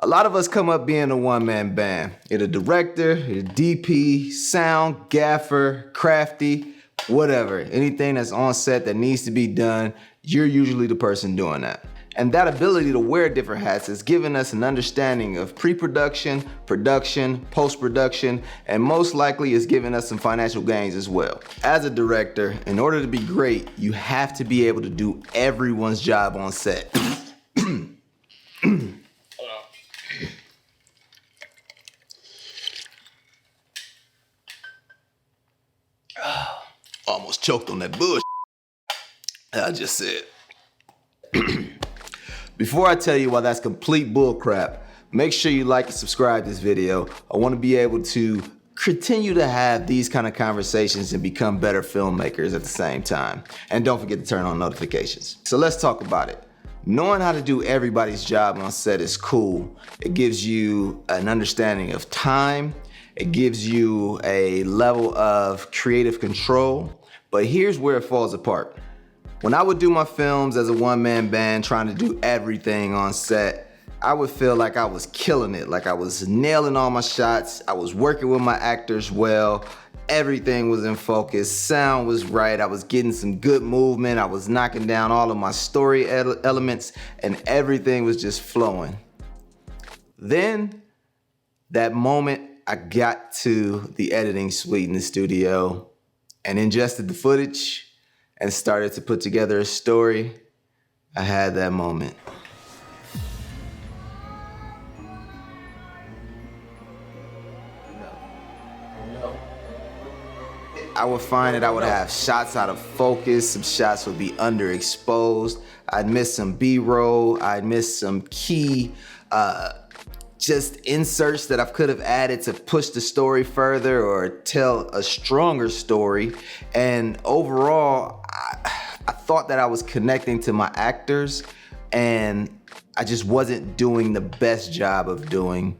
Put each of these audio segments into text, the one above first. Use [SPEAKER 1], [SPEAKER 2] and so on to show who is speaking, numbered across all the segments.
[SPEAKER 1] A lot of us come up being a one-man band. You're the director, you're the DP, sound, gaffer, crafty, whatever. Anything that's on set that needs to be done, you're usually the person doing that. And that ability to wear different hats has given us an understanding of pre-production, production, post-production, and most likely has given us some financial gains as well. As a director, in order to be great, you have to be able to do everyone's job on set. Almost choked on that bullshit I just said. Before I tell you why that's complete bullcrap, make sure you like and subscribe to this video. I want to be able to continue to have these kind of conversations and become better filmmakers at the same time. And don't forget to turn on notifications. So let's talk about it. Knowing how to do everybody's job on set is cool. It gives you an understanding of time. It gives you a level of creative control. But here's where it falls apart. When I would do my films as a one-man band trying to do everything on set, I would feel like I was killing it, like I was nailing all my shots, I was working with my actors well, everything was in focus, sound was right, I was getting some good movement, I was knocking down all of my story elements, and everything was just flowing. Then, that moment I got to the editing suite in the studio and ingested the footage and started to put together a story, I had that moment. I would find that I would have shots out of focus, some shots would be underexposed, I'd miss some B-roll, I'd miss some key just inserts that I could have added to push the story further or tell a stronger story. And overall, I thought that I was connecting to my actors and I just wasn't doing the best job of doing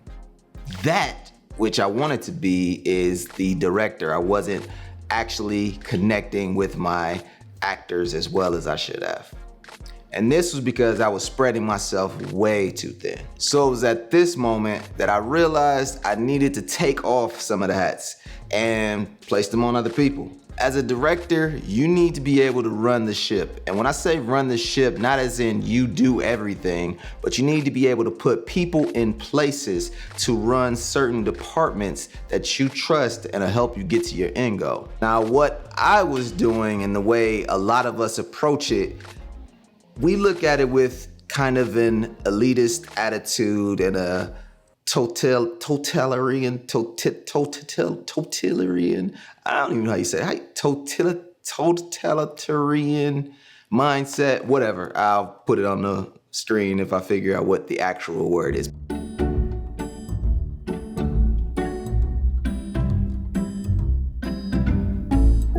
[SPEAKER 1] that, which I wanted to be, is the director. I wasn't actually connecting with my actors as well as I should have. And this was because I was spreading myself way too thin. So it was at this moment that I realized I needed to take off some of the hats and place them on other people. As a director, you need to be able to run the ship. And when I say run the ship, not as in you do everything, but you need to be able to put people in places to run certain departments that you trust and will help you get to your end goal. Now, what I was doing and the way a lot of us approach it, we look at it with kind of an elitist attitude and a totalitarian, I don't even know how you say it, totalitarian mindset, whatever. I'll put it on the screen if I figure out what the actual word is.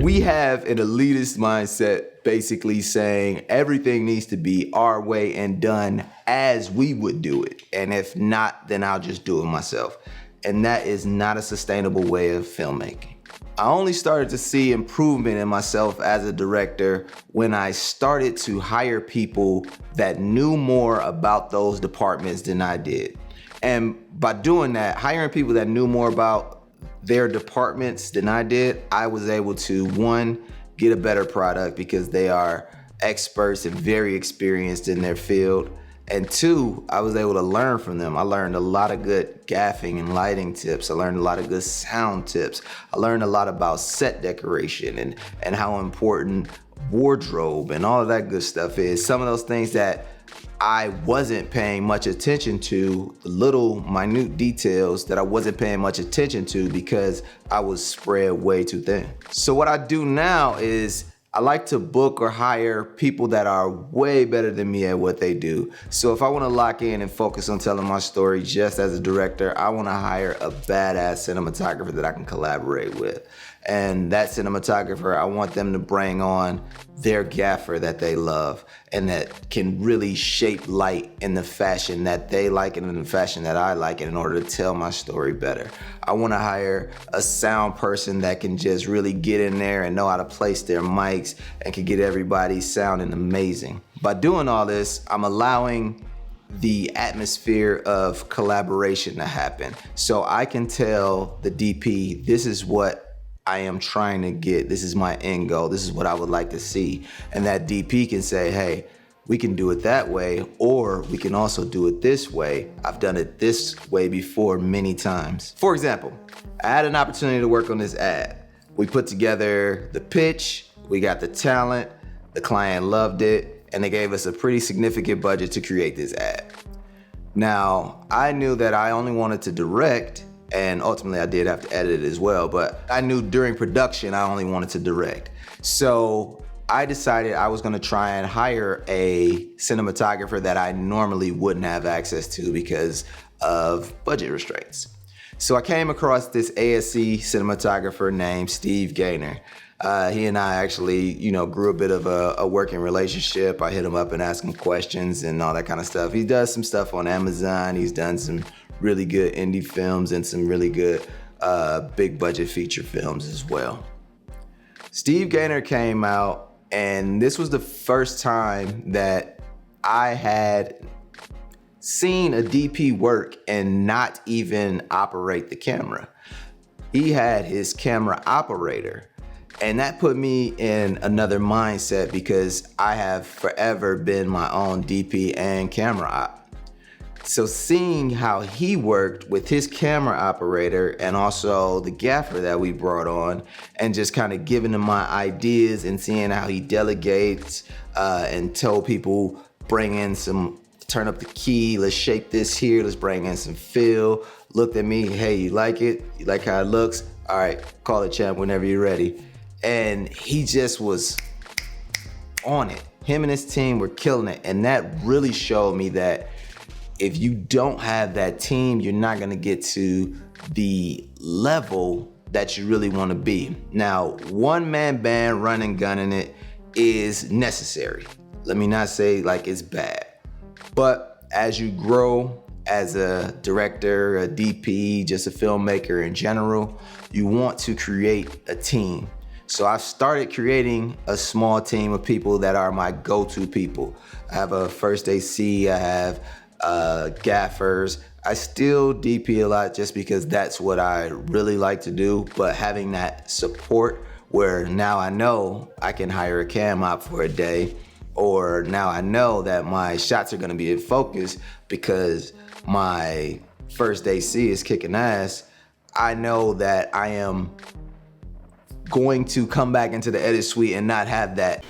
[SPEAKER 1] We have an elitist mindset basically saying everything needs to be our way and done as we would do it. And if not, then I'll just do it myself. And that is not a sustainable way of filmmaking. I only started to see improvement in myself as a director when I started to hire people that knew more about those departments than I did. And by doing that, hiring people that knew more about their departments than I did, I was able to, one, get a better product because they are experts and very experienced in their field. And two, I was able to learn from them. I learned a lot of good gaffing and lighting tips. I learned a lot of good sound tips. I learned a lot about set decoration and how important wardrobe and all of that good stuff is. Some of those things that I wasn't paying much attention to, the little minute details that I wasn't paying much attention to because I was spread way too thin. So what I do now is I like to book or hire people that are way better than me at what they do. So if I want to lock in and focus on telling my story just as a director, I want to hire a badass cinematographer that I can collaborate with. And that cinematographer, I want them to bring on their gaffer that they love and that can really shape light in the fashion that they like and in the fashion that I like in order to tell my story better. I want to hire a sound person that can just really get in there and know how to place their mics and can get everybody sounding amazing. By doing all this, I'm allowing the atmosphere of collaboration to happen. So I can tell the DP, this is what I am trying to get. This is my end goal. This is what I would like to see. And that DP can say, hey, we can do it that way, or we can also do it this way. I've done it this way before many times. For example, I had an opportunity to work on this ad. We put together the pitch, we got the talent, the client loved it, and they gave us a pretty significant budget to create this ad. Now, I knew that I only wanted to direct, and ultimately I did have to edit it as well, but I knew during production I only wanted to direct. So I decided I was gonna try and hire a cinematographer that I normally wouldn't have access to because of budget restraints. So I came across this ASC cinematographer named Steve Gaynor. He and I actually, grew a bit of a working relationship. I hit him up and asked him questions and all that kind of stuff. He does some stuff on Amazon. He's done some really good indie films and some really good big budget feature films as well. Steve Gaynor came out, and this was the first time that I had seen a DP work and not even operate the camera. He had his camera operator, and that put me in another mindset because I have forever been my own DP and camera op. So seeing how he worked with his camera operator and also the gaffer that we brought on, and just kind of giving him my ideas and seeing how he delegates and told people, turn up the key, let's shape this here, let's bring in some fill. Looked at me, hey, you like it? You like how it looks? All right, call it, champ, whenever you're ready. And he just was on it. Him and his team were killing it. And that really showed me that if you don't have that team, you're not gonna get to the level that you really wanna be. Now, one-man band running, gunning it is necessary. Let me not say like it's bad. But as you grow as a director, a DP, just a filmmaker in general, you want to create a team. So I've started creating a small team of people that are my go-to people. I have a first AC, I have gaffers. I still DP a lot just because that's what I really like to do, but having that support where now I know I can hire a cam op for a day, or now I know that my shots are gonna be in focus because my first AC is kicking ass. I know that I am going to come back into the edit suite and not have that.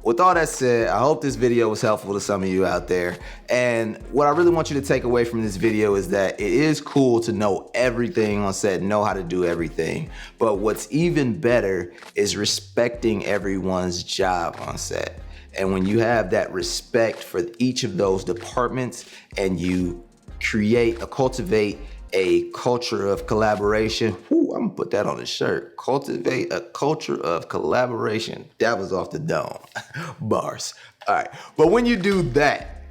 [SPEAKER 1] With all that said, I hope this video was helpful to some of you out there. And what I really want you to take away from this video is that it is cool to know everything on set, know how to do everything. But what's even better is respecting everyone's job on set. And when you have that respect for each of those departments and you cultivate a culture of collaboration. Whoo, I'm gonna put that on a shirt. Cultivate a culture of collaboration. That was off the dome. Bars. All right, but when you do that,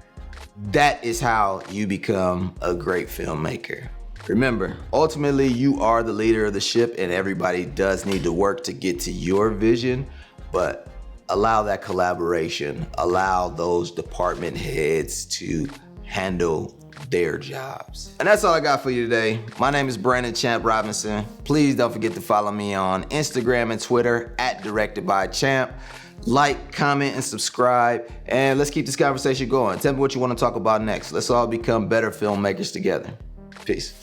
[SPEAKER 1] that is how you become a great filmmaker. Remember, ultimately you are the leader of the ship and everybody does need to work to get to your vision, but allow that collaboration, allow those department heads to handle their jobs. And that's all I got for you today. My name is Brandon Champ Robinson. Please don't forget to follow me on Instagram and Twitter @DirectedByChamp. Like, comment, and subscribe. And let's keep this conversation going. Tell me what you want to talk about next. Let's all become better filmmakers together. Peace.